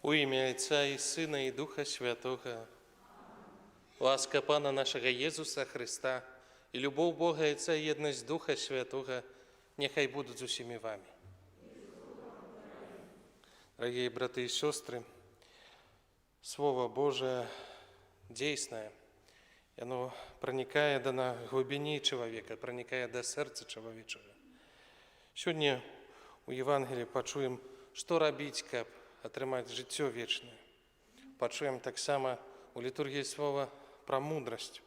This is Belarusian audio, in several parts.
У ім'я Отця і Сина, і Духа Святого. Ласка Пана нашого Єсуса Христа, і любов Бога Отця, і єдність Духа Святого, нехай будуть з усіми вами. Дорогие браты и сестры, Слово Божие действенное, и оно проникает на глубине человека, проникает до сердца человечего. Сегодня у Евангелия почуем, что робить, как атрымаць жыццё вечнае. Пачуем таксама у літургіі слова пра мудрасць.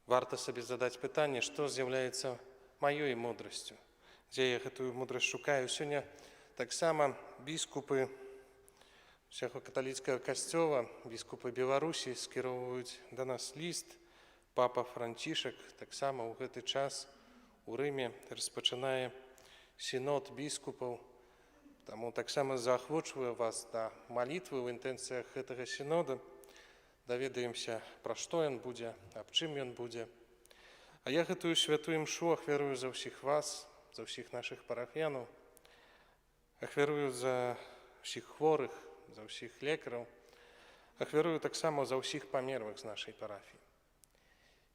Варта сабе задаць пытанне, што з'яўляецца маёй мудрасцю, дзе я гэтую мудрасць шукаю. Сёння таксама біскупы ўсяго каталіцкага касцёла, біскупы Беларусі скіроўваюць да нас ліст. Папа Францішак таксама ў гэты час у Рыме распачынае сінод біскупаў. Таму таксама заахвочваю вас да малітвы ў інтэнцыях гэтага сінода. Даведаемся, пра што ён будзе, аб чым ён будзе. А я гэтую святую імшу ахвярую за ўсіх вас, за ўсіх нашых парафіянаў. Ахвярую за ўсіх хворых, за ўсіх лекараў. Ахвярую таксама за ўсіх памерлых з нашай парафіі.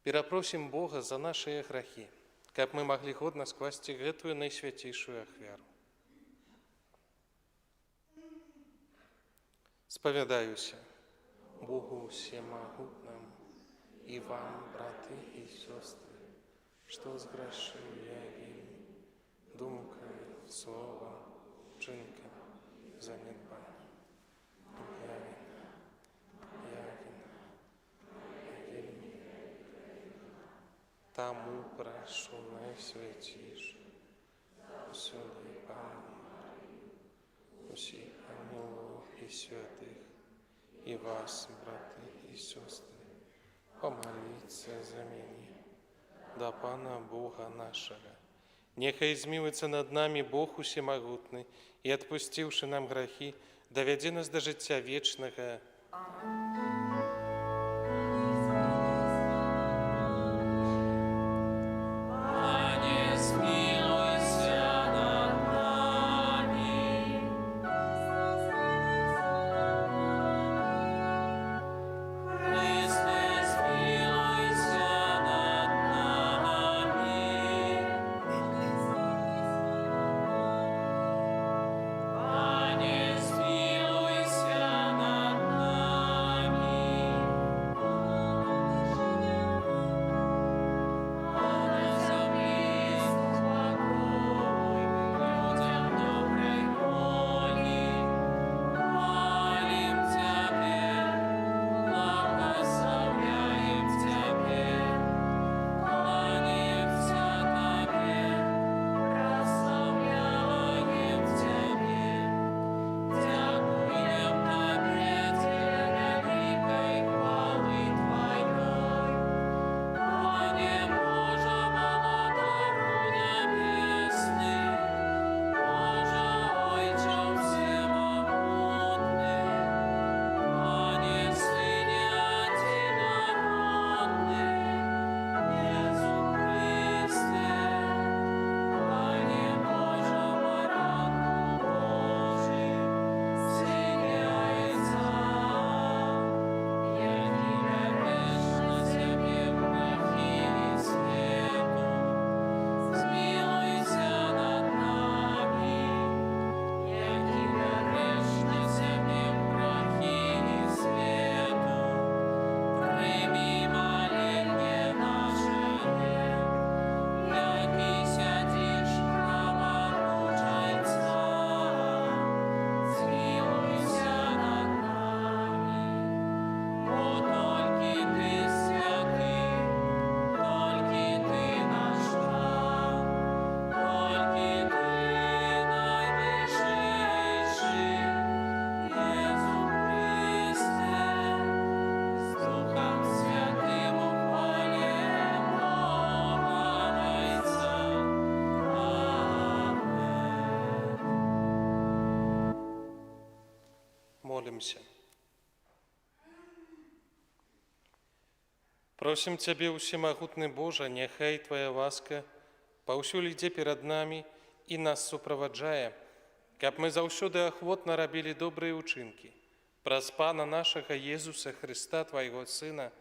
Перапросім Бога за нашыя грахі, каб мы маглі годна скласці гэтую найсвяцейшую ахвяру. Споведаюся Богу всемогутному и вам, браты и сестры, что сгрешил я вельми, думкой, словом, чинком, занедбанием. Я вельми. Тому прошу найсвятейшую, всюду Пану Марию, усіх ангелов и святых, и вас, браты и сестры, помолиться за меня, до Пана Бога нашего. Нехай змилуется над нами Бог усемогутный, и, отпустивши нам грехи, доведи нас до життя вечного. Молимся. Просим Тебе, усемогутный Боже, нехай Твоя ласка паўсюль ідзе перад намі і нас супроводжае, каб мы заўсёды ахвотна рабілі добрыя ўчынкі праз Пана нашага Езуса Христа, Твайго Сына,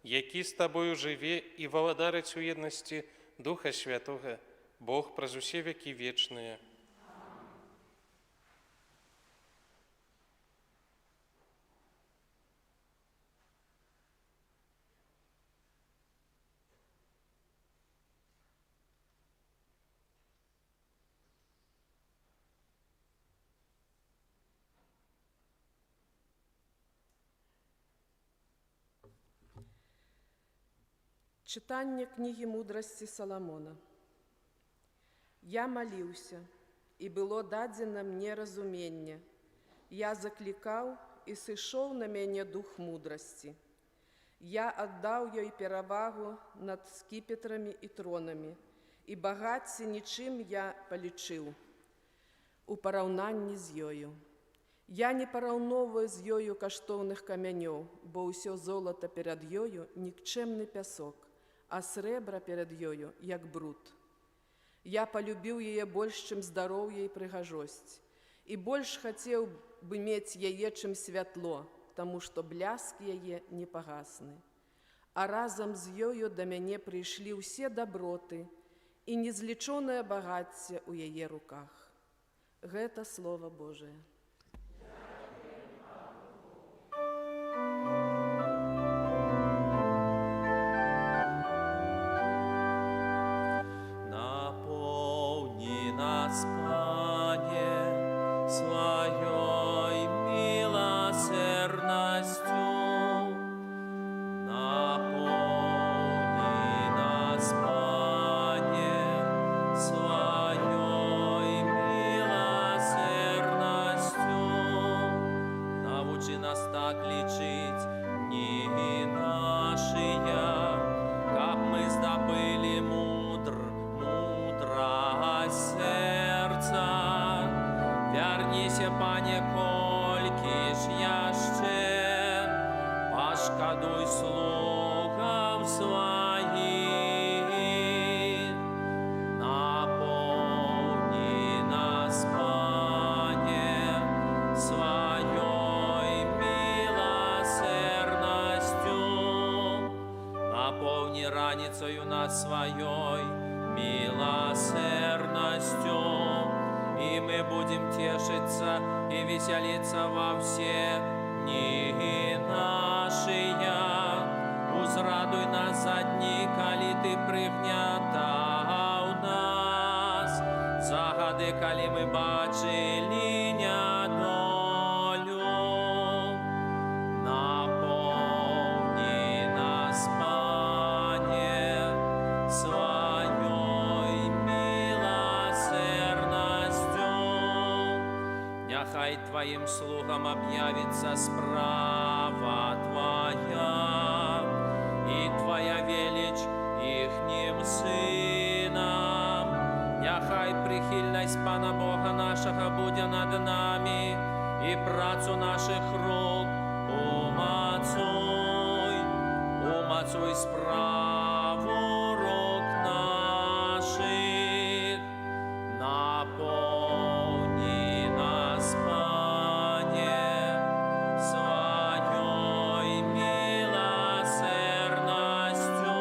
які з Табою жыве і валадарыць у еднасці Духа Святога, Бог праз усе векі вечныя. Читання книги мудрости Соломона. «Я молился, и было дадено мне разумение. Я закликал, и сышел на меня дух мудрости. Я отдал ей перевагу над скипетрами и тронами, и багатці ничим я полічив у параўнанні з ёю. Я не параўноўваю з ёю каштоўных камянёў, бо ўсё золата перад ёю нікчэмны пясок, а срэбра перад ёю, як бруд. Я полюбіў яе больш, чым здароўе і прыгажосць, і больш хацеў бы мець яе, чым святло, таму што бляск яе не пагасны. А разам з ёю да мяне прыйшлі ўсе даброты і незлічонае багацце ў яе руках». Гэта Слово Божие. Раніцею над своей милосердностью, и мы будем тешиться и веселиться во все дни наши. Узрадуй нас за дни, коли ты пригнятав нас, за годы, коли мы бачили недолю. Наполни нас, своей милосердностью. Нехай Твоим слугам объявится справа Твоя, и Твоя величь ихним сынам. Нехай прихильность Пана Бога нашего буде над нами, и працу наших рук умацуй справу рук наших. Наполни нас, Пане, своей милосердностью.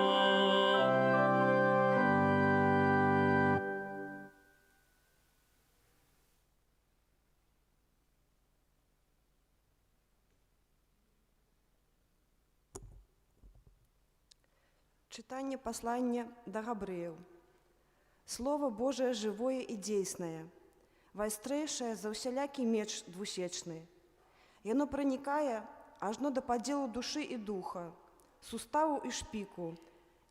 Читание послания до Габрею. Слово Божие живое и действенное, вайстрэйшае за усялякі меч двусечны. Яно проникае ажно до поделу души и духа, суставу и шпику,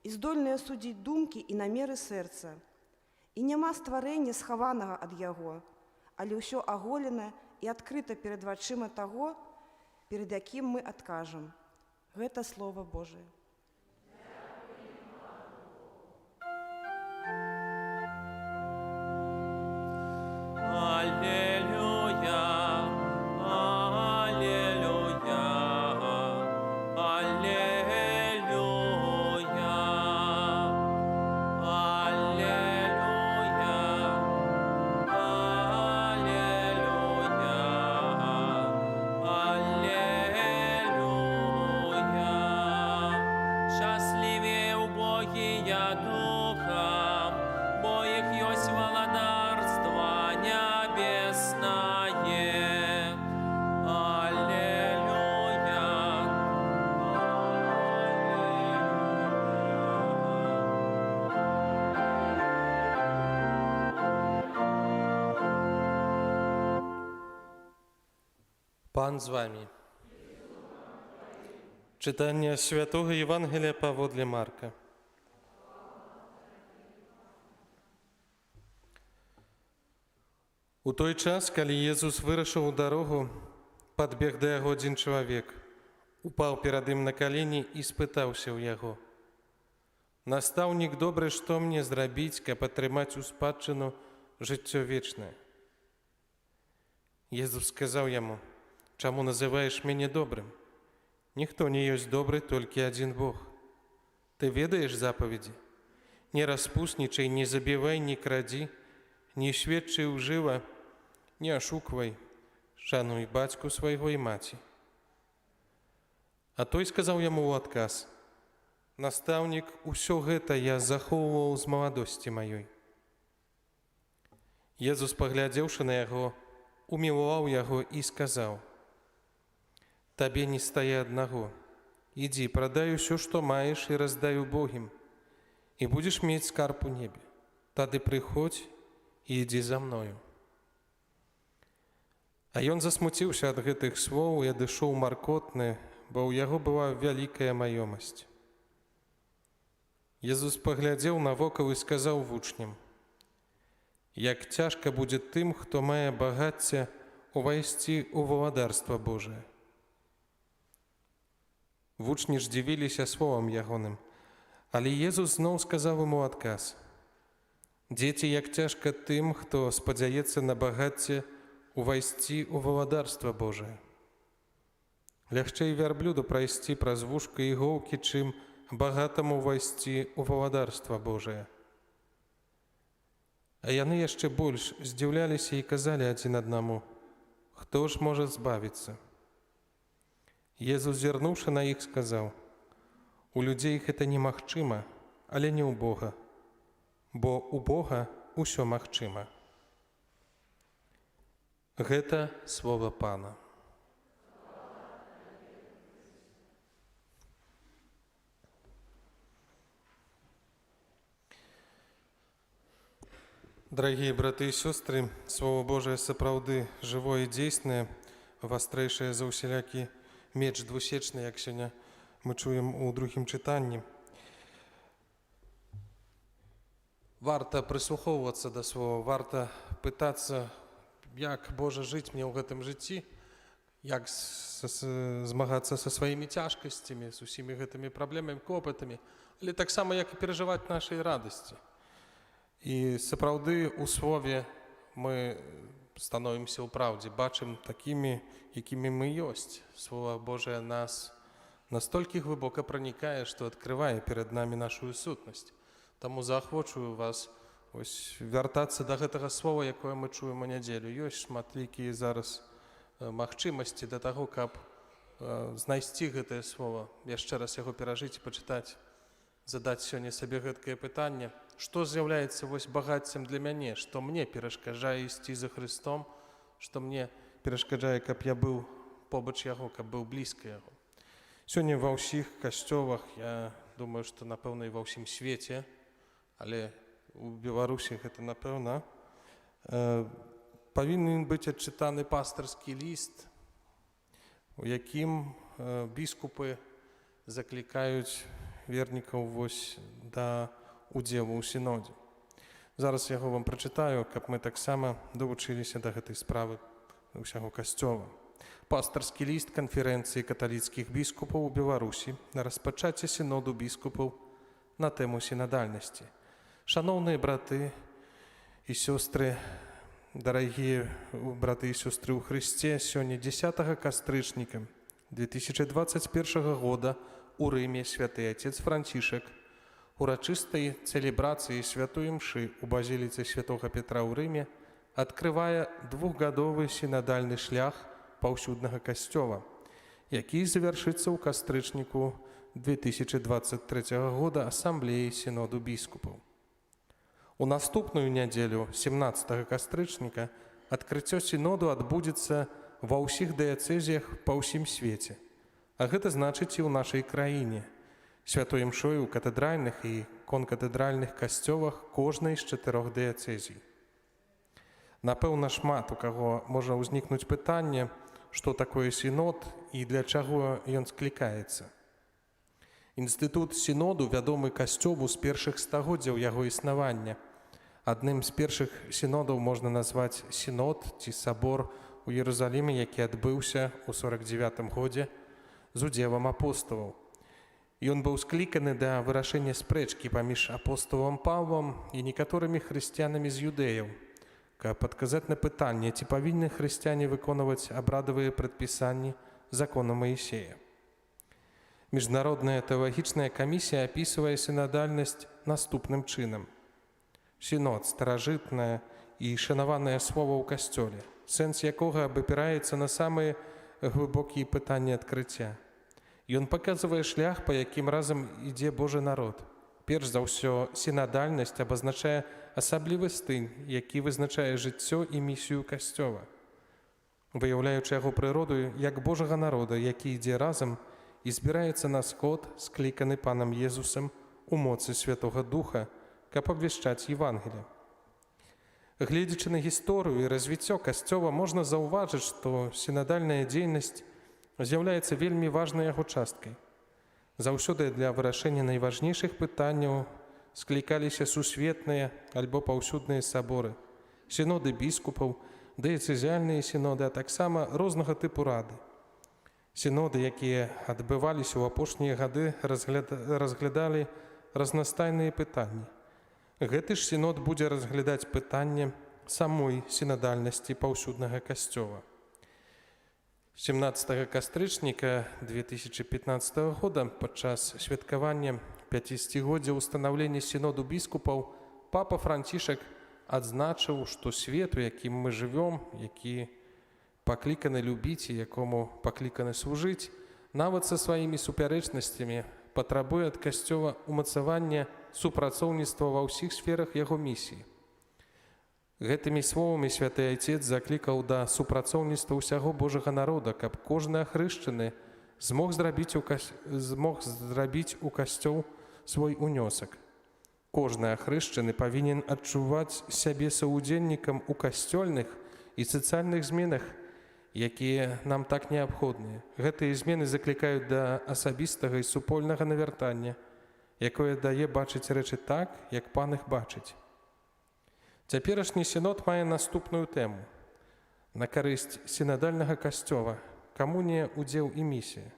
и здольнае судить думки и намеры сердца. И няма стварэння схаванага ад яго, але ўсё аголена и открыто перед вачыма таго, перед якім мы откажем. Гэта Слово Божие. Аллилуйя, аллилуйя, аллилуйя, аллилуйя, аллилуйя. Пан з вами. Читання Святого Євангелія паводле Марка. У той час, калі Езус вырашыў у дарогу, падбег да яго адзін чалавек, упаў перад ім на калені і спытаўся ў яго: «Настаўнік добры, што мне зрабіць, каб атрымаць у спадчыну жыццё вечнае?» Езус сказаў яму: «Чаму называеш мяне добрым? Ніхто не ёсць добры, толькі адзін Бог. Ты ведаеш запаведзі? Не распуснічай, не забівай, не крадзі, не сведчы ўжыва, не ашуквай, шануй бацьку свайго і маці». А той сказаў яму ў адказ: «Настаўнік, усё гэта я захоўваў з маладосці маёй». Езус, паглядзеўшы на яго, умілаваў яго і сказаў: «Табе не стае аднаго. Ідзі, прадай усё, што маеш, і раздай убогім, і будзеш мець скарб у небе. Тады прыходзь і ідзі за мною». А ён засмуціўся ад гэтых слоў і адышоў маркотны, бо ў яго была вялікая маёмасць. Езус паглядзеў навокал і сказаў вучням: «Як цяжка будзе тым, хто мае багацце, увайсці ў валадарства Божае». Вучні ж дзівіліся словам ягоным, але Езус зноў сказаў ім у адказ: «Дзеці, як цяжка тым, хто спадзяецца на багацце, увайсці ў валадарства Божае. Лягчэй вярблюду прайсці праз вушка іголкі, чым багатаму ўвайсці ў валадарства Божае». А яны яшчэ больш здзіўляліся і казалі адзін аднаму: «Хто ж можа збавіцца?» Езус, зірнуўшы на іх, сказаў: «У людзей гэта немагчыма, але не ў Бога, бо ў Бога ўсё магчыма». Гэта слова Пана. Дорогие браты и сестры, Слово Божие сапраўды живое и дзейснае, вастрэйшае за ўсялякі меч двусечны, як сёння мы чуем у другім чытанні. Варта прыслухоўвацца да слова, варта пытацца, як Божа жыць мне ў гэтым жыцці, як змагацца са сваімі цяжкасцямі, з усімі гэтымі праблемамі, клопатамі, але таксама як і перажываць нашай радасці. І сапраўды у слове мы становімся ў праўдзе, бачым такімі, якімі мы ёсць. Слово Божие нас настолькі глыбока пранікае, што адкрывае перад намі нашу сутнасць. Таму заахвочую вас вяртацца да гэтага слова, якое мы чуем у нядзелю. Ёсць шматлікія зараз магчымасці да таго, каб знайсці гэтае слово, яшчэ раз яго перажыць і пачытаць, задаць сёння сабе гэткае пытанне: што з'яўляецца багаццем для мяне, што мне перашкаджае ісці за Христом, што мне перашкаджае, каб я быў побач яго, каб быў блізка яго. Сёння ва ўсіх касцёлах, я думаю, што напэўна і ва ўсім свеце, але у Беларусі гэта напэўна, павінен быць адчытаны пастырскі ліст, у якім біскупы заклікаюць вернікаў да удзелу ў сінодзе. Зараз яго вам прачытаю, каб мы таксама давучыліся да гэтай справы ўсяго касцёла. Пастырскі ліст канферэнцыі каталіцкіх біскупаў у Беларусі на распачацце сіноду біскупаў на тэму сінадальнасці. Шаноўныя браты і сёстры, дарагія браты і сёстры ў Хрысце, сёння 10 кастрычніка 2021 года у Рыме святы отец Францішак урачыстай цэлебрацыі святой імшы ў базіліцы святога Петра ў Рыме адкрывае двухгадовы сінадальны шлях паўсюднага касцёла, які завяршыцца ў кастрычніку 2023 года асамблеі сіноду біскупаў. У наступную нядзелю, 17 кастрычніка, адкрыццё сіноду адбудзецца ва ўсіх дыяцэзіях па ўсім свеце, а гэта значыць і ў нашай краіне, святой імшой у катэдральных і конкатэдральных касцёлах кожнай з 4 дыяцэзій. Напэўна, шмат у каго можа ўзнікнуць пытанне, што такое сінод і для чаго ён склікаецца. Інстытут сіноду вядомы Касцёлу з першых стагоддзяў яго існавання. Адным з першых сінодаў можна назваць сінод ці сабор у Іерусаліме, які адбыўся ў 49 годзе з удзелам апосталаў. Ён быў скліканы да вырашэння спрэчкі паміж апосталам Паўлам і некаторымі хрысціянамі з юдэяў, каб адказаць на пытанне, ці павінны хрысціяне выконваць абрадавыя прадпісанні закона Маісея. Міжнародная тэалагічная камісія апісвае сінадальнасць наступным чынам. Сінод – старажытнае і шанаванае слова ў касцёле, сэнс якога абапіраецца на самыя глыбокія пытанні адкрыцця. Ён паказвае шлях, па якім разам ідзе Божы народ. Перш за ўсё, сінадальнасць абазначае асаблівы стыль, які вызначае жыццё і місію Касцёла, выяўляючы яго прыроду як Божага народа, які ідзе разам і збіраецца на сход, скліканы Панам Езусам у моцы Святога Духа, каб абвяшчаць Евангелие. Гледзячы на гісторыю і развіццё Касцёла, можна заўважыць, што сінадальная дзейнасць з'яўляецца вельмі важнай яго часткай. Заўсёды для вырашэння найважнейшых пытанняў склікаліся сусветныя альбо паўсюдныя саборы, сіноды біскупаў, дыяцэзіяльныя сіноды, а таксама рознага тыпу рады. Сіноды, якія адбываліся ў апошнія гады, разглядалі разнастайныя пытанні. Гэты ж сінод будзе разглядаць пытанне самой сінадальнасці паўсюднага Касцёла. 17 кастрычніка 2015 года падчас святкавання 50-годдзя ўстанаўлення сіноду біскупаў папа Францішак адзначыў, што свет, у якім мы жывём, які пакліканы любіць і якому пакліканы служыць, нават са сваімі супярэчнасцямі патрабуе ад Касцёла умацавання супрацоўніцтва ва ўсіх сферах яго місіі. Гэтымі словамі святы Айцец заклікаў да супрацоўніцтва ўсяго Божага народа, каб кожны ахрышчаны змог зрабіць у касцёл свой унёсак. Кожны ахрышчаны павінен адчуваць сябе саўдзельнікам у касцёльных і сацыяльных зменах, якія нам так неабходныя. Гэтыя змены заклікаюць да асабістага і супольнага навяртання, якое дае бачыць рэчы так, як Пан іх бачыць. Цяперашні сінод мае наступную тэму. На карысць сінадальнага касцёла, камунія, удзел і місія.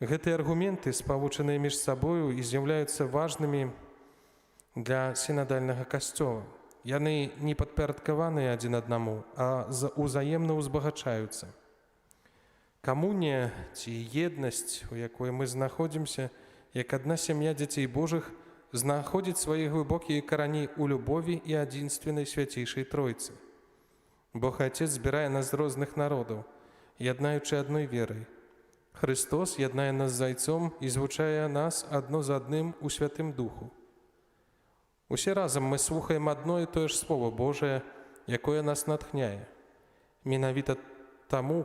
Гэтыя аргументы спалучаныя між сабою і з'яўляюцца важнымі для сінадальнага касцёла. Яны не падпарадкаваныя адзін аднаму, а ўзаемна ўзбагачаюцца. Камунія ці еднасць, у якой мы знаходзімся, як адна сям'я дзяцей Божых, знаходзіць свае глыбокія карані ў любові і адзінственнай свяцейшай Тройцы. Бог Отец збірае нас з розных народаў, яднаючы адной верай. Христос яднае нас з Айцом і звучае нас адно з адным у Святым Духу. Усе разам мы слухаем адно і тое ж Слово Божае, якое нас натхняе. Менавіта таму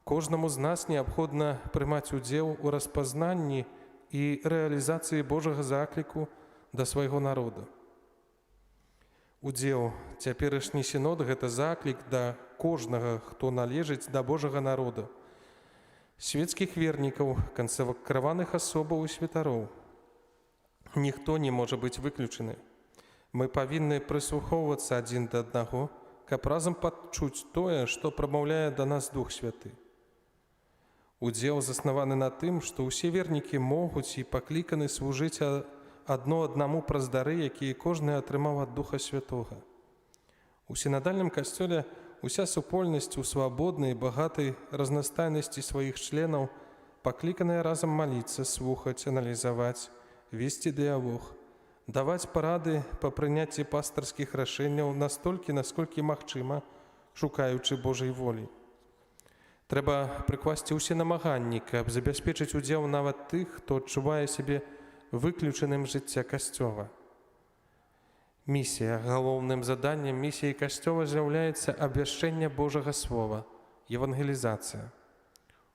кожнаму з нас неабходна прымаць удзел у распазнанні і рэалізацыі Божага закліку да свайго народа. Удзел цяперашні сінод – гэта заклік да кожнага, хто належыць да Божага народа, светскіх вернікаў, кансакраваных асобаў і святароў. Ніхто не можа быць выключаны. Мы павінны прыслухоўвацца адзін да аднаго, каб разам пачуць тое, што прамаўляе да нас Дух Святы. Удзел заснаваны на тым, што ўсе вернікі могуць і пакліканы служыць адно аднаму праз дары, якія кожны атрымаў ад Духа Святога. У сінадальным касцёле уся супольнасць у свабоднай, багатай разнастайнасці сваіх членаў пакліканая разам маліцца, слухаць, аналізаваць, весці дыялог, даваць парады па прыняцці пастырскіх рашэнняў настолькі, насколькі магчыма, шукаючы Божай волі. Трэба прыкласці ўсе намаганні, каб забяспечыць удзел нават тых, хто адчувае сябе выключаным з жыцця Касцёла. Місія. Галоўным заданнем місіі Касцёла з'яўляецца абвяшчэнне Божага Слова, евангелізацыя.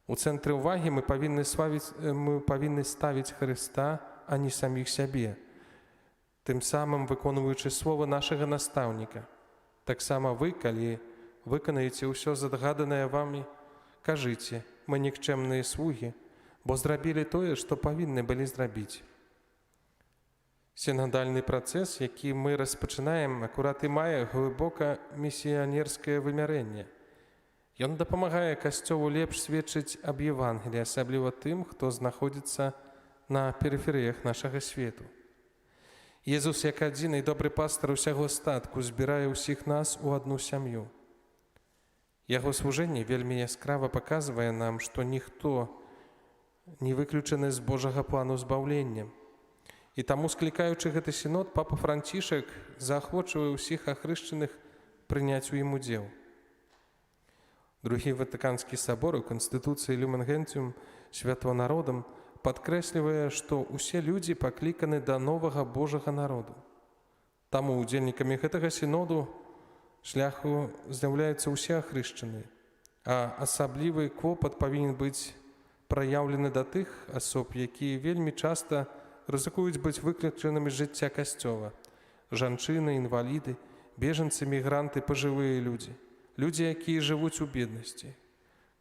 У цэнтры ўвагі мы павінны ставіць Хрыста, а не саміх сябе, тым самым выконваючы слова нашага настаўніка. Таксама вы, калі выканаеце ўсё задагаданае вамі, кажыце, мы нікчэмныя слугі, бо зрабілі тое, што павінны былі зрабіць. Сінодальны працэс, які мы распачынаем, акурат і мае глыбока місіянерскае вымярэнне. Ён дапамагае Касцёлу лепш сведчыць аб Евангеліі, асабліва тым, хто знаходзіцца на перыферыях нашага свету. Езус, як адзіны і добры пастар усяго статку, збірае ўсіх нас у адну сям'ю. Яго служэнне вельмі яскрава паказвае нам, што ніхто не выключаны з Божага плану збаўлення. І таму, склікаючы гэты сінод, папа Францішак заахвочвае ўсіх ахрышчаных прыняць у ім удзел. Другі Ватыканскі сабор у Канстытуцыі Люмен Генціум святого народам падкрэслівае, што ўсе людзі пакліканы да новага Божага народу. Таму удзельнікамі гэтага сіноду шляху з'яўляюцца ўсе ахрышчаныя, а асаблівы клопат павінен быць праяўлены да тых асоб, якія вельмі часта рызыкуюць быць выключанымі з жыцця Касцёла. Жанчыны, інваліды, бежанцы, мігранты, пажылыя людзі. Людзі, якія жывуць у беднасці.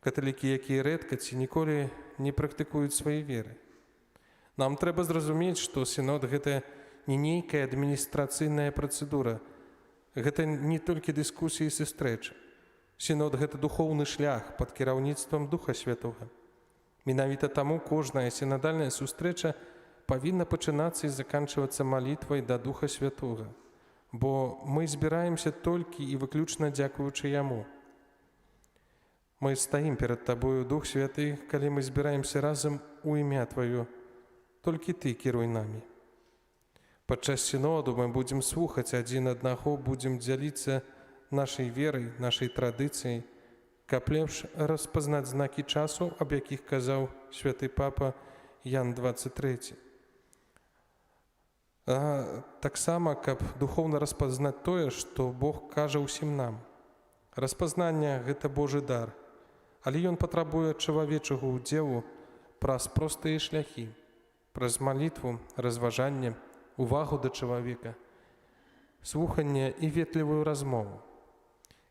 Каталікі, якія рэдка ці ніколі не практыкуюць свае веры. Нам трэба зразумець, што сінод – гэта не нейкая адміністрацыйная працэдура. Гэта не толькі дыскусіі і сустрэчы. Сінод – гэта духоўны шлях пад кіраўніцтвам Духа Святога. Менавіта таму кожная сінадальная сустрэча павінна пачынацца і заканчвацца малітвай да Духа Святога, бо мы збіраемся толькі і выключна дзякуючы Яму. Мы стаім перад Табою, Дух Святы, калі мы збіраемся разам у імя Тваё, толькі Ты кіруй намі. Падчас сіноду мы будзем слухаць адзін аднаго, будзем дзяліцца нашай верай, нашай традыцыяй, каб лепш распазнаць знакі часу, аб якіх казаў святы папа Ян 23. Таксама, каб духоўна распазнаць тое, што Бог кажа ўсім нам. Распазнанне – гэта Божы дар, але ён патрабуе чалавечага ўдзелу праз простыя шляхі, праз малітву, разважанне, увагу да чалавека, слуханне і ветлівую размову.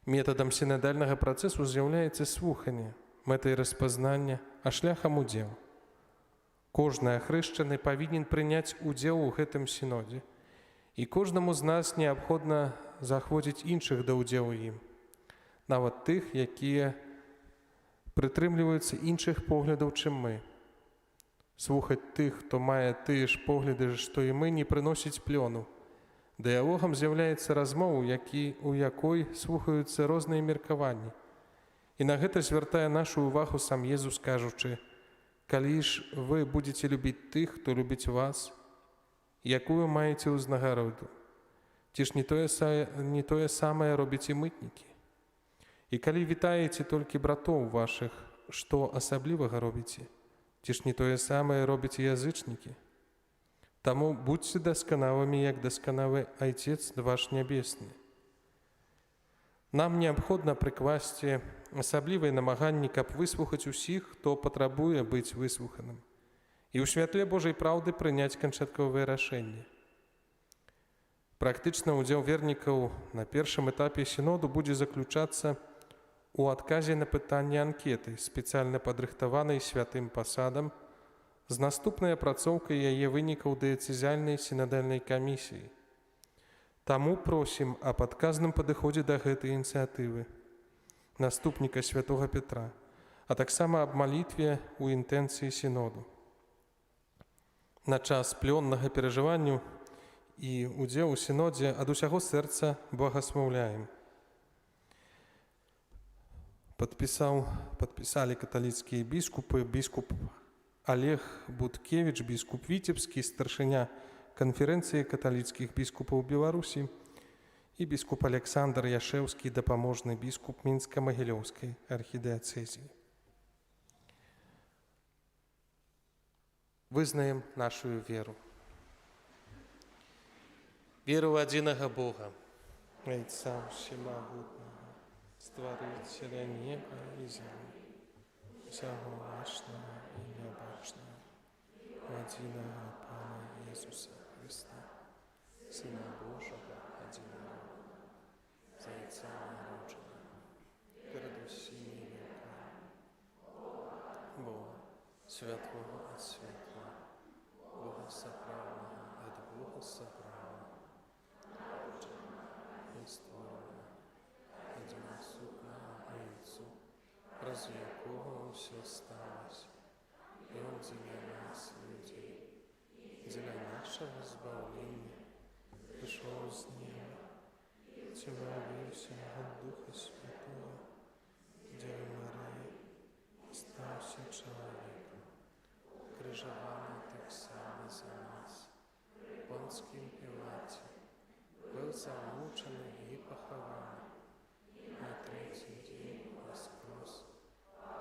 Метадам сінадальнага працэсу з'яўляецца слуханне, мэтай распазнання, а шляхам удзел. Кожны ахрышчаны павінен прыняць удзел у гэтым сінодзе, і кожнаму з нас неабходна заахвоціць іншых да ўдзелу ім, нават тых, якія прытрымліваюцца іншых поглядаў, чым мы. Слухаць тых, хто мае тыя ж погляды, што і мы, не прыносіць плёну. Дыялогам з'яўляецца размова, у якой слухаюцца розныя меркаванні. І на гэта звяртае нашу ўвагу сам Езус, кажучы: «Калі ж вы будзеце любіць тых, хто любіць вас, якую маеце ўзнагароду? Ці ж не тое самае робіце мытнікі? І калі вітаеце толькі братоў вашых, што асаблівага робіце? Ці ж не тое самае робіце язычнікі? Таму будзьце дасканалымі, як дасканалы Айцец ваш нябесны». Нам неабходна прыкласці асаблівыя намаганні, каб выслухаць усіх, хто патрабуе быць выслуханым, і ў святле Божай праўды прыняць канчатковае рашэнне. Практычна ўдзел вернікаў на першым этапе сіноду будзе заключацца у адказе на пытанне анкеты, спецыяльна падрыхтаванай святым пасадам, з наступнай апрацоўкай яе вынікаў дыяцэзіяльнай сінадальнай камісіі. Таму просім аб адказным падыходзе да гэтай ініцыятывы наступніка святога Петра, а таксама аб малітве ў інтэнцыі сіноду. На час плённага перажывання і ўдзел у сінодзе ад усяго сэрца благаслаўляем. Падпісалі каталіцкія біскупы, біскуп Олег Будкевіч, біскуп Віцебскі, старшыня канферэнцыі каталіцкіх біскупаў Беларусі, і біскуп Александр Яшэўскі, дапаможны біскуп Мінска-Магілёўскай архідыяцэзіі. Вызнаем нашу веру. Веру ў адзінага Бога, Айца Всемагутнага, Стварыцеля неба і зямлі, усяго бачнага і нябачнага, у адзінага Пана Езуса Христа, Сына Божага адзінага, за Айца народжанага, святого от светлого, Бога соправного от Бога соправного, Христового, единосутного Отцу, праз якого все сталось, и Он для нас, людей, для нашего избавления, пришел с неба, явился от Духа Святого, Девы Марии, стався человеком, крыжованный так само за нас, Понским Пилате, был замученный и похован, на третий день воскрес,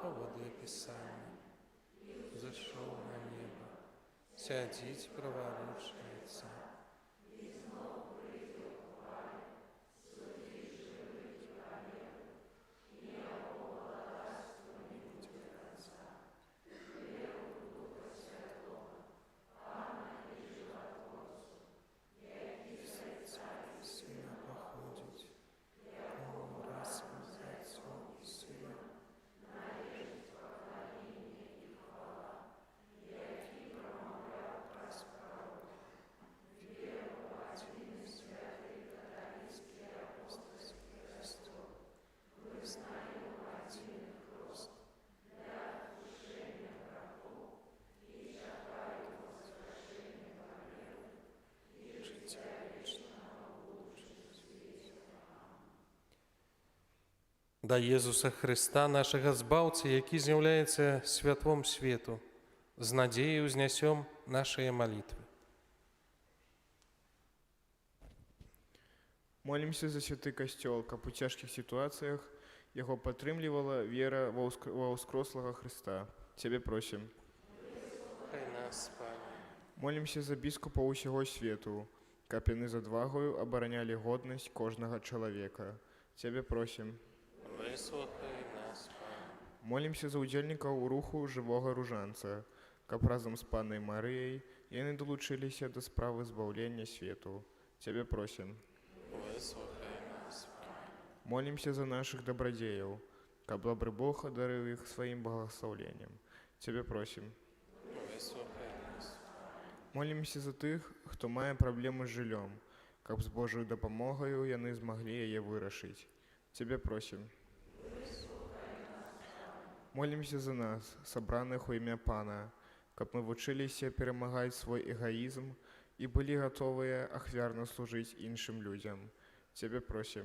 по воде Писания, зашел на небо, сядить праворучается. Сына походить, кому рассказать о Сына. Да Єзуса Христа, нашого Збавця, який з'являється святвом світу, з надією знесем наші молитви. Молимся за святый костёл, каб у цяжкіх сітуацыях яго падтрымлівала вера ва ўскрослага Христа. Цябе просім. Хай нас, Пане. Молимся за біскупаў усяго свету, каб яны з адвагою абаранялі годнасць кожнага чалавека. Цябе просім. Вислухай нас, Пане. Молимся за удзельнікаў руху жывога ружанца, каб разам з панай Марыяй яны далучыліся да справы збаўлення свету. Цябе просім. Вислухай нас, Пане. Молимся за наших добродеяў, каб добры Бог адарыў іх сваім благословленнем. Цябе просім. Вислухай нас. Молимся за тых, хто мае праблемы з жыллём, каб з Божаю дапамогаю яны змаглі яе вырашыць. Цябе просім. Молимся за нас, сабраных у імя Пана, каб мы вучыліся перамагаць свой эгоізм і былі гатовыя ахвярна служыць іншым людзям. Цябе просім.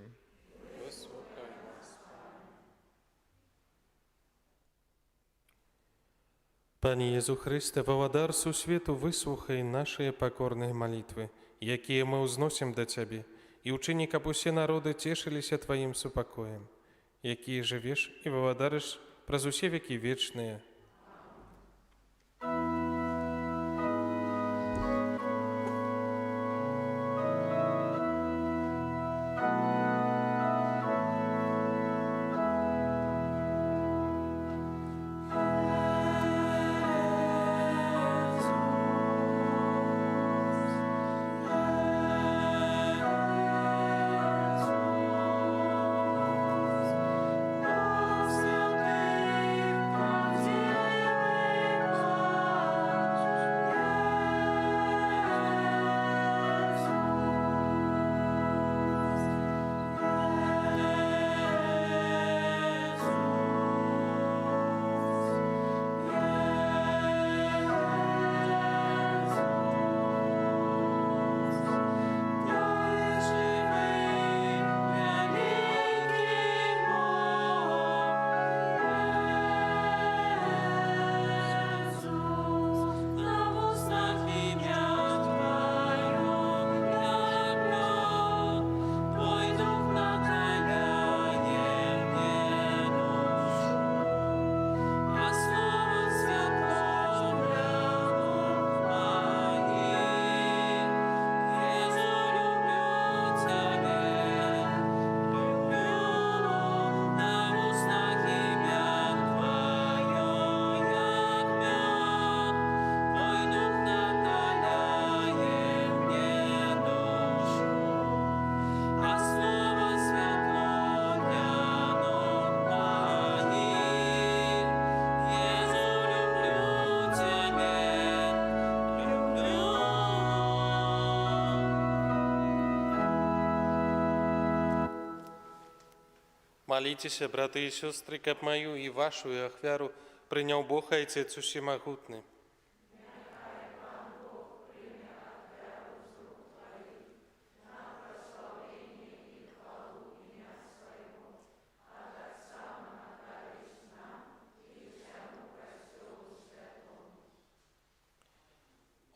Вислухай нас. Пане Єзу Христе, владар сусвету, выслухай наши покорные молитвы, якія мы узносим до Цябе, и учини, каб усе народы цешилися Твоим супокоем, якія живешь и владарыш праз усе веки вечные. Господи, Молитесь, браты и сестры, как мою и вашу и ахвяру принял Бог Отец Всемогутный.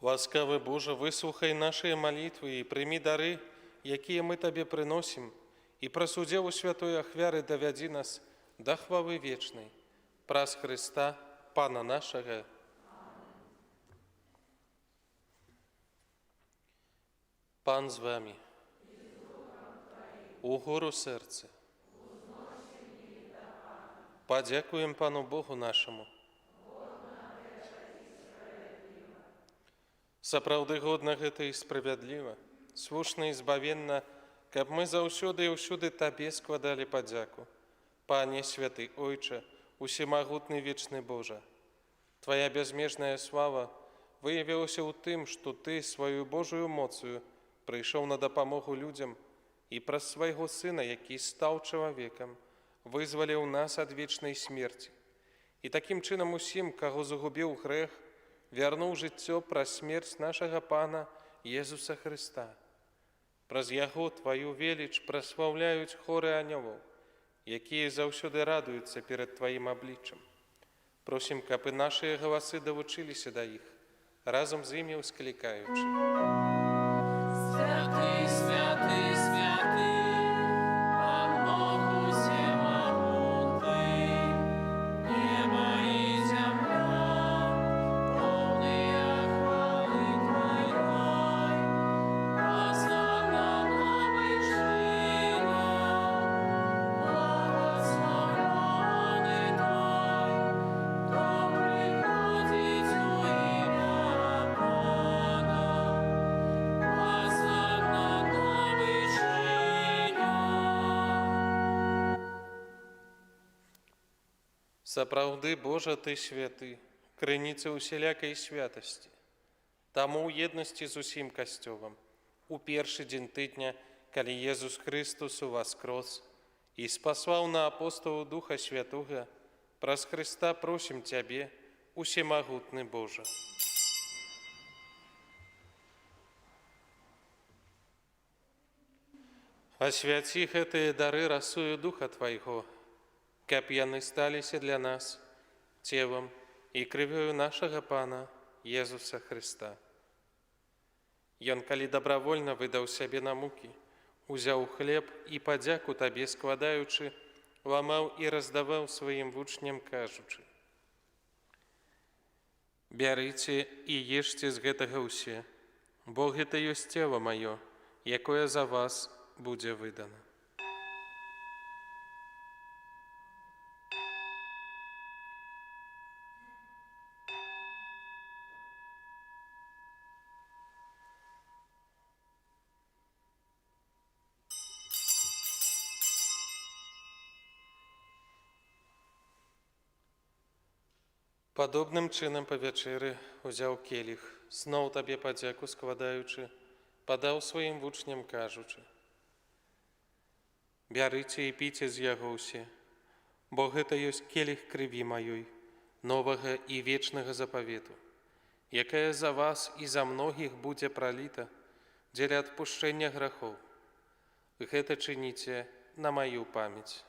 Ласкавый Боже, выслухай наши молитвы и прими дары, якія мы Тебе приносим, и просудзел у святой ахвяры доведи нас до хвалы вечной. Праз Христа, Пана нашего. Пан з вами. Угору серце. Подякуем Пану Богу нашему. Сапраўды годна гэта і справядліва, слушна і збавенна, каб мы заўсёды і ўсюды Табе складалі падзяку. Пане святы Ойча, усемагутны вечны Божа, Твая бязмежная слава выявілася ў тым, што Ты сваю Божую моцаю прыйшоў на дапамогу людзям і праз свайго Сына, які стаў чалавекам, вызваліў нас ад вечнай смерці. І такім чынам усім, каго загубіў грэх, вярнуў жыццё праз смерць нашага Пана Езуса Христа. Праз Яго Тваю веліч праслаўляюць хоры анёлаў, якія заўсёды радуюцца перад Тваім абліччам. Просім, каб і нашыя галасы давучыліся да іх, разам з імі ўсклікаючы. Святый, святый, святый, Пан Бог усемогутный, небо и земля, полные хвалы Твоей, Осанна на вышинах, благословенный Твой, кто приходит во имя Пана. Осанна на вышинах. Сапраўды, Божа, Ты святы, крыніца усялякай святасці. Таму ў еднасці з усім Касцёлам, у першы дзень тыдня, калі Езус Христос уваскрос і спаслаў на апостолу Духа Святога, праз Христа просім Цябе, усемагутны Божа. Асвяці гэтыя дары расою Духа Твайго, каб яны сталіся для нас целам і крывёю нашага Пана Езуса Христа. Ён, калі добравольна выдаў сябе на мукі, узяў хлеб і падзяку Табе складаючы, ламаў і раздаваў сваім вучням, кажучы: «Бярыце і ешце з гэтага ўсе, бо гэта ёсць цела маё, якое за вас будзе выдана». Падобным чынам па вячэры узяў келіх, зноў Табе падзяку складаючы, падаў сваім вучням, кажучы: «Бярыце і піце з яго ўсе, бо гэта ёсць келіх крыві маёй, новага і вечнага запавету, якая за вас і за многіх будзе праліта дзеля адпушчэння грахоў. Гэта чыніце на маю памяць».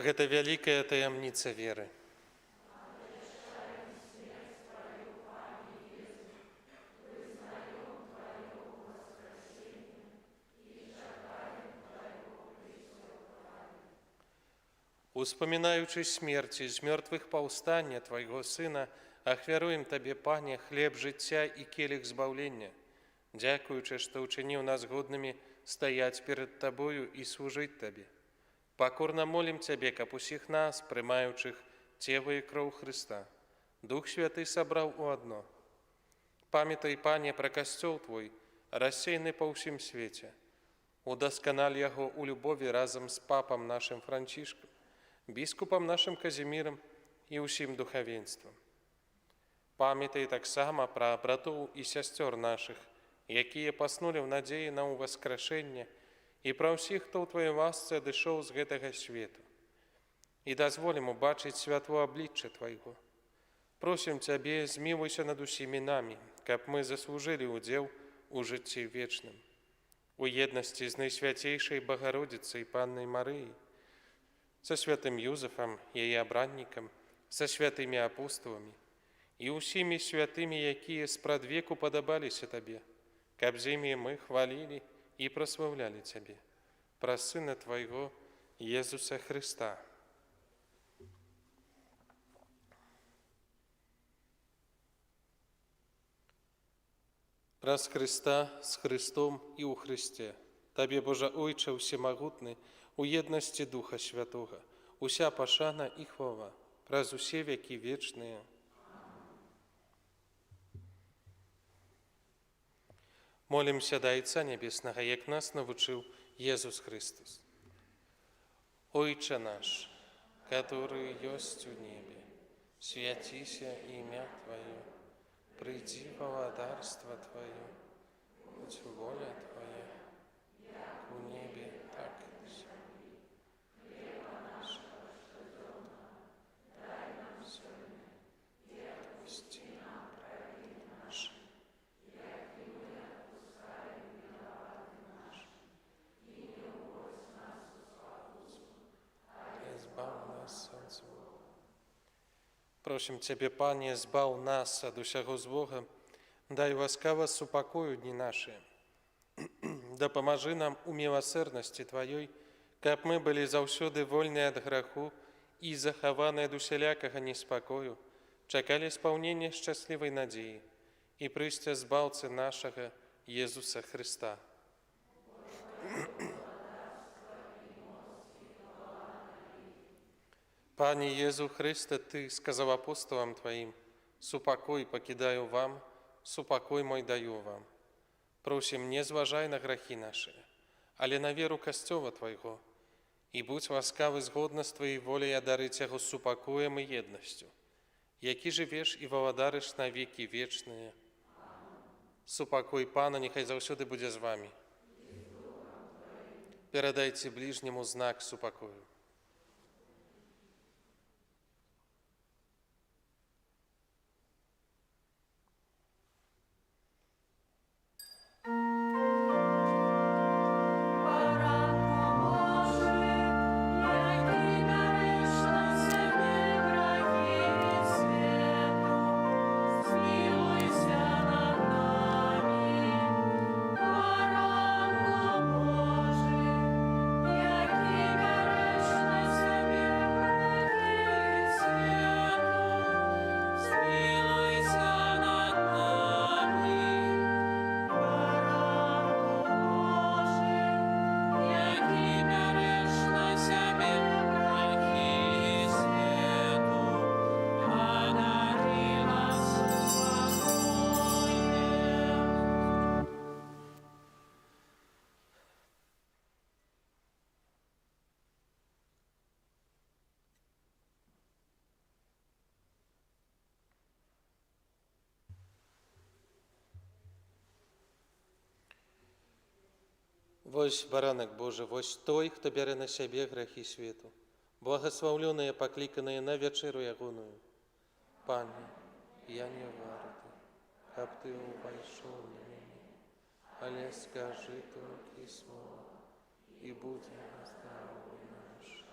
Гэта вялікая таямніца веры. Успамінаючы смерць і з мёртвых паўстання Твайго Сына, ахвяруем Табе, Пане, хлеб жыцця і келіх збаўлення, дзякуючы, што ўчыніў нас годнымі стаяць перад Табою і служыць Табе. Пакорна молім Цябе, каб усіх нас, прымаючых цела і кроў Христа, Дух Святый сабраў у адно. Памятай, Пане, пра касцёл Твой, рассеяны па ўсім свеце. Удасканаль яго ў любові разам з папам нашым Францішкам, біскупам нашым Казімірам і ўсім духавенствам. Памятай таксама пра братоў і сясцёр нашых, якія паснулі ў надзеі на ўваскрашэнне, і пра ўсіх, хто ў Тваёй ласцы адышоў з гэтага свету. І дазволім убачыць святло аблічча Твайго. Просім Цябе, змілуйся над усімі намі, каб мы заслужылі ўдзел у жыцці вечным. У еднасці з найсвяцейшай Багародзіцай Паннай Марыяй, са святым Юзефам, яе абраннікам, са святымі апостоламі і ўсімі святымі, якія спрадвеку падабаліся Табе, каб з імі мы хвалілі і праслаўлялі Цябе. Праз Сына Твайго, Езуса Хрыста. Праз Хрыста, з Христом і ў Христе. Табе, Божа Ойче ўсемагутны, у еднасці Духа Святога, уся пашана і хвала, праз усе векі вечныя. Молімся да Айца Небеснага, як нас навучыў Езус Христос. Ойче наш, который есть у небе, святися имя Твое, приди володарство Твое, будь воля Твоя, как у небе, так и на земле. Хлеба нашего ежедневного дай нам сегодня, и отпусти нам провины наши, яки мы отпускаем виноватым нашим, и не уводь нас в искушение, а избавь нас от зла. Просім Цябе, Пане, збаў нас ад усяго злога, дай ласкава супакою дні нашыя. Дапамажы нам у міласэрнасці Тваёй, каб мы былі заўсёды вольныя ад граху і захаваныя ад усялякага неспакою, чакалі спаўнення шчаслівай надзеі і прыйсця збаўцы нашага Езуса Хрыста. Пане Езу Христе, Ты сказав апостолам Твоим: «Супокой покидаю вам, супокой мой даю вам». Просим, не зважай на грахи наши, але на веру Костёла Твоего, и будь ласкавы згодна з Твоей волей одарить яго супокоем и едностью, які живеш и валадарыш на веки вечные. Супокой Пана нехай заўсёды будзе з вами. Перадайте ближнему знак супокою. Вось баранак Божы, вось той, хто бярэ на сябе грахі свету, благословленыя, пакліканыя на вячэру ягоную. Пане, я не варты, каб Ты увайшоў на мяне, але скажы толькі слова, і будзе здаровы наш.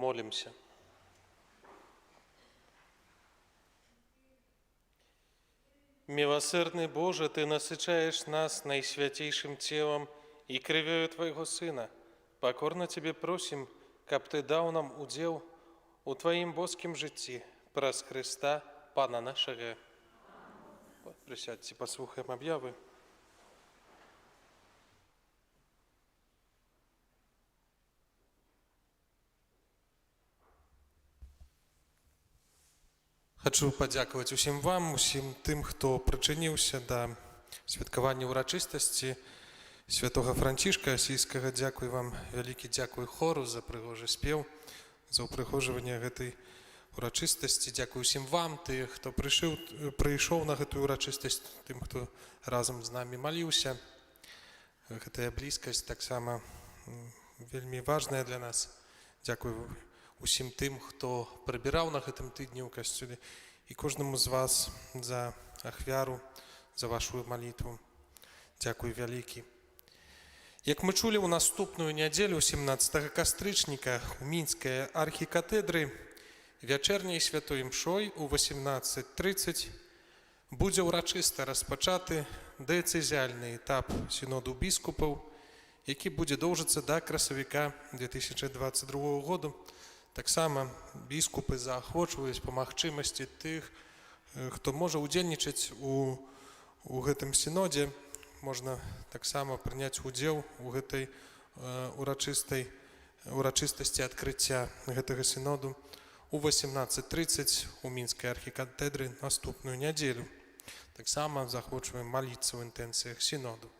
Молимся. Милосердный Боже, Ты насыщаешь нас наисвятейшим телом и кровью Твоего Сына. Покорно Тебе просим, каб Ты дал нам удел у Твоим боским житті праз Христа, Пана нашего. Присядьте, послухаем объявы. Хочу падзякаваць усім вам, усім тым, хто прычыніўся да святкавання ўрачыстасці святога Францішка Асійскага. Дзякуй вам, вялікі дзякуй хору за прыгожы спеў, за ўпрыгожванне гэтай урачыстасці. Дзякуй усім вам, тых, хто прыйшоў на гэтую урачыстасць, тым, хто разам з намі маліўся. Гэтая блізкасць таксама вельмі важная для нас. Дзякуй усім тым, хто прыбіраў на гэтым тыдні ў касцёле, і кожнаму з вас за ахвяру, за вашу малітву. Дзякуй вялікі. Як мы чулі, у наступную нядзелю, 17 кастрычніка, у мінскай архікатэдры вячэрняй святой імшой у 18:30 будзе ўрачыста распачаты дыяцэзіяльны этап сіноду біскупаў, які будзе доўжыцца да красавіка 2022 году. Таксама біскупы заахвочваюць па магчымасці тых, хто можа ўдзельнічаць у гэтым сінодзе. Можна таксама прыняць удзел у гэтай урачыстасці адкрыцця гэтага сіноду у 18:30 у мінскай архікатэдры наступную нядзелю. Таксама заахвочваем маліцца ў інтэнцыях сіноду.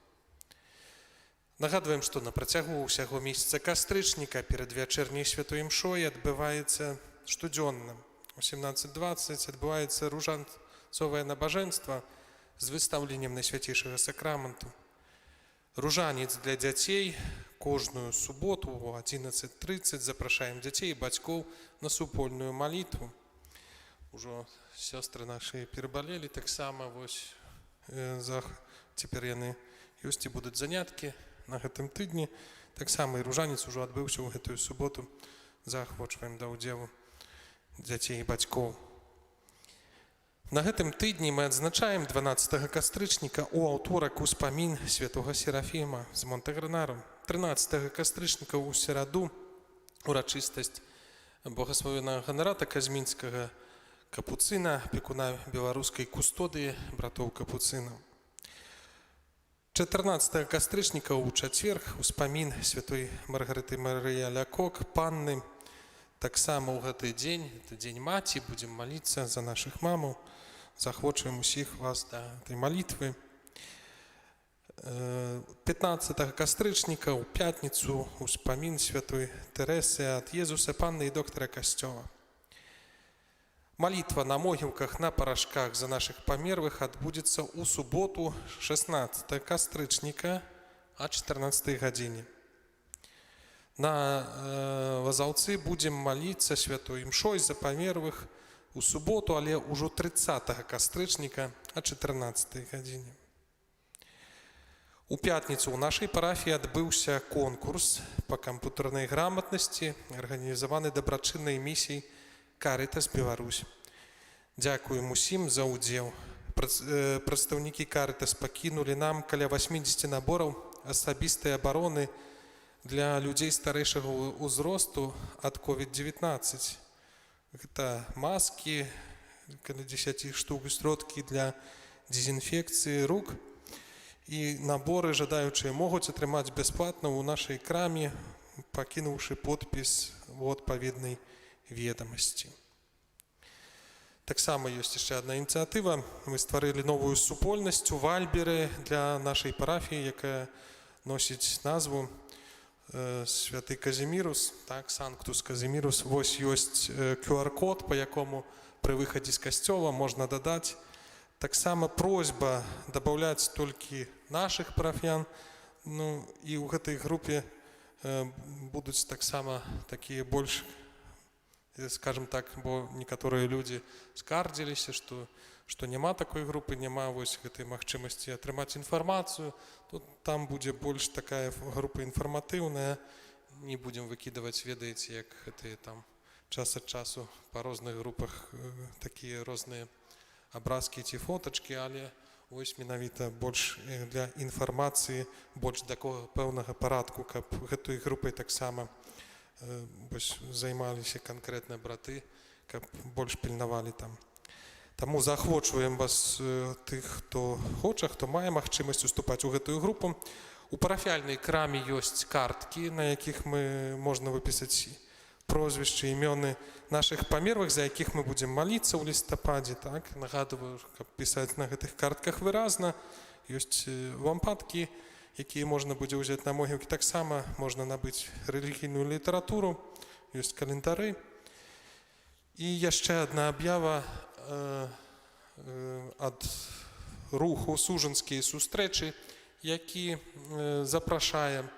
Нагадваем, што на працягу ўсяго месяца кастрычніка перад вячэрняй святой імшой адбываецца штодзённа. У 17:20 адбываецца ружанцовае набажэнства з выстаўленнем найсвяцейшага сакраменту. Ружанец для дзяцей кожную суботу у 11:30 запрашаем дзяцей і бацькоў на супольную малітву. Ужо сёстры нашы перабалелі таксама, вось цяпер яны ёсць і будуць заняткі на гэтым тыдні. Таксама і ружанец ужо адбыўся ў гэтую суботу. Заахвочваем да ўдзелу дзяцей і бацькоў. На гэтым тыдні мы адзначаем 12 кастрычніка у аўторак успамін святога Серафіма з Монтегранару. 13 кастрычніка ў сераду урачыстасць богасловеннага ганарата казмінскага капуцына, апекуна беларускай кустодыі братоў капуцынаў. 14 кастрычніка ў чацверг успамін святой Маргарыты Марыі Алякок, панны. Таксама ў гэты дзень, это дзень маці, будзем маліцца за нашых мамаў. Заахвочваем усіх вас да этой малітвы. 15 кастрычніка ў пятніцу успамін святой Тэрэсы ад Езуса, панны і доктара касцёла. Малітва на могілках, на парашках за наших памерлых адбудзецца ў суботу 16 кастрычніка о 14 гадзіне. На Лазаўцы будзем маліцца святой імшой за памерлых у суботу, але ўжо 30 кастрычніка о 14 гадзіне. У пятніцу ў нашай парафіі адбыўся конкурс па камп'ютарнай граматнасці, арганізаваны дабрачыннай місіяй Карытас Беларусь. Дзякуем усім за ўдзел. Прадстаўнікі Карытас пакінулі нам каля 80 набораў асабістай абароны для людзей старэйшага ўзросту ад COVID-19. Гэта маскі, каля 10 штук, сродкі для дезінфекцыі рук. І наборы жадаючыя могуць атрымаць бясплатна ў нашай краме, пакінуўшы подпіс у адпаведнай ведомасці. Таксама ёсць яшчэ адна ініцыятыва. Мы стварылі новую супольнасць у Вальберы для нашай парафіі, якая носіць назву Святы Казімірус, так, Санктус Казімірус. Вось ёсць QR-код, па якому пры выхадзе з касцёла можна дадаць. Таксама просьба дабаўляць толькі нашых парафіян. Ну, і ў гэтай групе будуць таксама такія больш, скажем так, бо некаторыя людзі скардзіліся, што няма такой групы, няма вось гэтай магчымасці атрымаць інфармацыю. Тут там будзе больш такая група інфарматыўная. Не будзем выкідаваць, ведаеце, як гэтыя там час ад часу па розных групах такія розныя абразкі ці фотачкі, але вось менавіта больш для інфармацыі, больш такога пэўнага парадку, каб гэтай групай таксама займаліся канкрэтна браты, каб больш пільнавалі там. Таму заахвочваем вас тых, хто хоча, хто мае магчымасць уступаць у гэтую групу. У парафіяльнай краме ёсць карткі, на якіх можна выпісаць прозвішчы, імёны нашых памерлых, за якіх мы будзем маліцца ў лістападзе. Так? Нагадваю, каб пісаць на гэтых картках выразна. Ёсць лампадкі, якія можна будзе ўзяць на могілкі. Таксама можна набыць рэлігійную літаратуру, ёсць календары. І яшчэ адна аб'ява ад руху «Сужанскія сустрэчы», які запрашае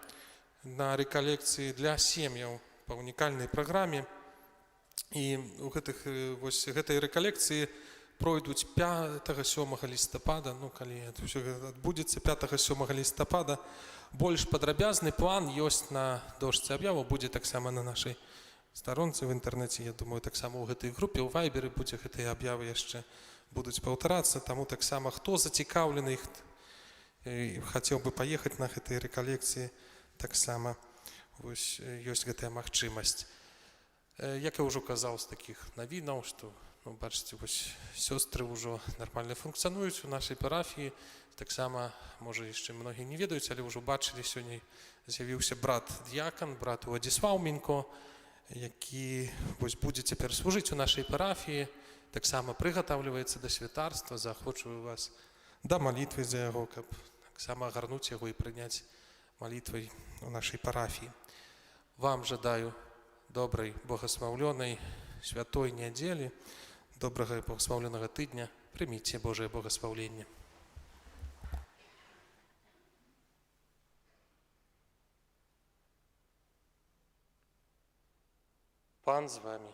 на рэкалекцыі для сем'яў па унікальнай праграме. І ў гэтай рэкалекцыі пройдуць 5-7 лістапада, калі ўсё адбудзецца 5-7 лістапада. Больш падрабязны план ёсць на дошцы аб'яваў, будзе таксама на нашай старонцы в інтэрнэце, я думаю, таксама ў гэтай групе, у Вайберы будзе гэтыя аб'явы яшчэ будуць паўтарацца, таму таксама хто зацікаўлены і хацеў бы паехаць на гэтай рэкалекцыі, таксама ёсць гэтая магчымасць. Як я ўжо казаў з такіх навінаў, што, бачыце, сёстры ўжо нармальна функцыянуюць у нашай парафіі, таксама, можа, яшчэ многія не ведаюць, але ўжо бачылі, сёння з'явіўся брат-д'якан, брат Уладзіслаў Мінько, які будзе цяпер служыць у нашай парафіі, таксама прыгатаўліваецца да святарства, заахвочваю вас да малітвы за яго, каб таксама агарнуць яго і прыняць малітвай у нашай парафіі. Вам жадаю добрай, богославлёнай, святой нядзелі, добрага і богославленага тыдня. Прыміце Божае богославленне. Пан з вами.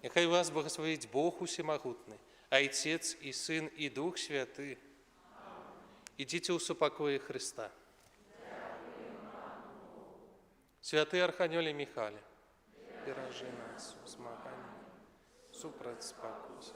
Няхай вас благословить Бог усемагутны, Отец и Сын и Дух Святы. Идите у супокоя Христа. Святый Архангеле Михайле, бережи нас у змаганні супроть спокуси.